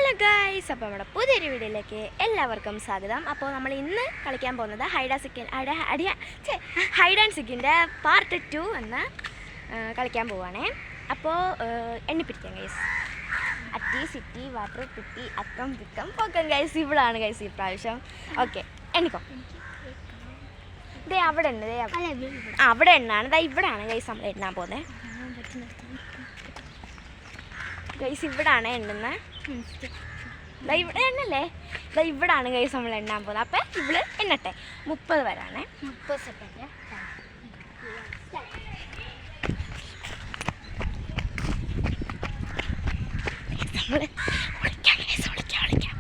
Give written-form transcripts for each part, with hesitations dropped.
Hello guys, അപ്പോൾ നമ്മുടെ പുതിയൊരു വീഡിയോയിലേക്ക് എല്ലാവർക്കും സ്വാഗതം. അപ്പോൾ നമ്മൾ ഇന്ന് കളിക്കാൻ പോകുന്നത് ഹൈഡ് ആൻഡ് സിക്കിൻ്റെ പാർട്ട് 2 എന്ന കളിക്കാൻ പോവുകയാണേ. അപ്പോൾ എണ്ണിപ്പിടിക്കാം ഗൈസ്. അറ്റി സിറ്റി വാട്ടർ കുട്ടി അക്കം തിക്കം പൊക്കം ഗൈസ്. ഇവിടാണ് ഗൈസ് ഈ പ്രാവശ്യം. ഓക്കെ, എണ്ണിക്കോ. അവിടെ ഉണ്ട്, അവിടെ എണ്ണാണ്. ഇവിടാണ് ഗൈസ് നമ്മൾ എണ്ണാൻ പോകുന്നത് ഗൈസ്. ഇവിടാണ് എണ്ണുന്നത്. ഇവിടെ എണ്ണല്ലേ, ഇവിടാണ് ഗൈസ് നമ്മൾ എണ്ണാൻ പോകുന്നത്. അപ്പം ഇവിടെ എണ്ണട്ടെ. 30 വരാണേ. 30 സെക്കൻഡ്. നമ്മൾ വിളിക്കാം ഗൈസ്, വിളിക്കാം.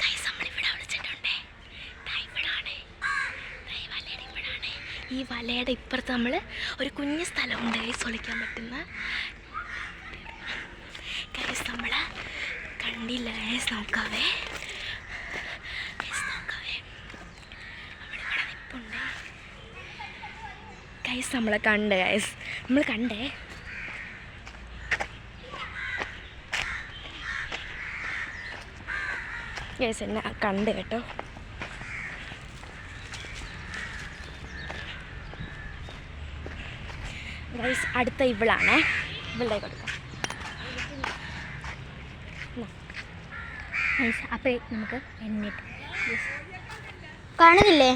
ഗൈസ് നമ്മളിവിടെ വിളിച്ചിട്ടുണ്ടേ. ഇവിടാണ് ഈ വലയുടെ ഇപ്പുറത്ത് നമ്മൾ ഒരു കുഞ്ഞു സ്ഥലമുണ്ട് ഗൈസ് വിളിക്കാൻ പറ്റുന്ന. ഗൈസ് നമ്മൾ കണ്ടില്ല ഗൈസ്, നോക്കാവേ നമ്മളിവിടെ നിൽപ്പുണ്ട് ഗൈസ്. നമ്മളെ കണ്ട് ഗൈസ്, നമ്മൾ കണ്ടേ ഗൈസ്, എന്നെ കണ്ട് കേട്ടോ. ഗൈസ് അടുത്ത ഇവളാണേ. ഇവളുടെ കൊടുക്കാം. അപ്പോൾ നമുക്ക് എണ്ണിട്ട് കാണുന്നില്ലേ?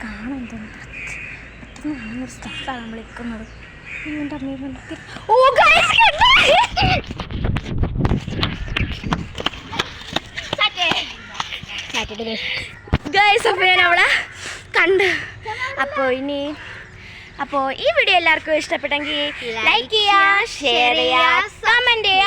കാണാൻ തോന്നുന്നു സ്ഥലത്താണ് നമ്മൾ നിൽക്കുന്നത്. ഗൈസ് അപ്പോൾ ഞാൻ അവളെ കണ്ട്. അപ്പോൾ ഈ വീഡിയോ എല്ലാവർക്കും ഇഷ്ടപ്പെട്ടെങ്കിൽ ലൈക്ക് ചെയ്യുക, ഷെയർ ചെയ്യുക, കമൻറ്റ് ചെയ്യുക.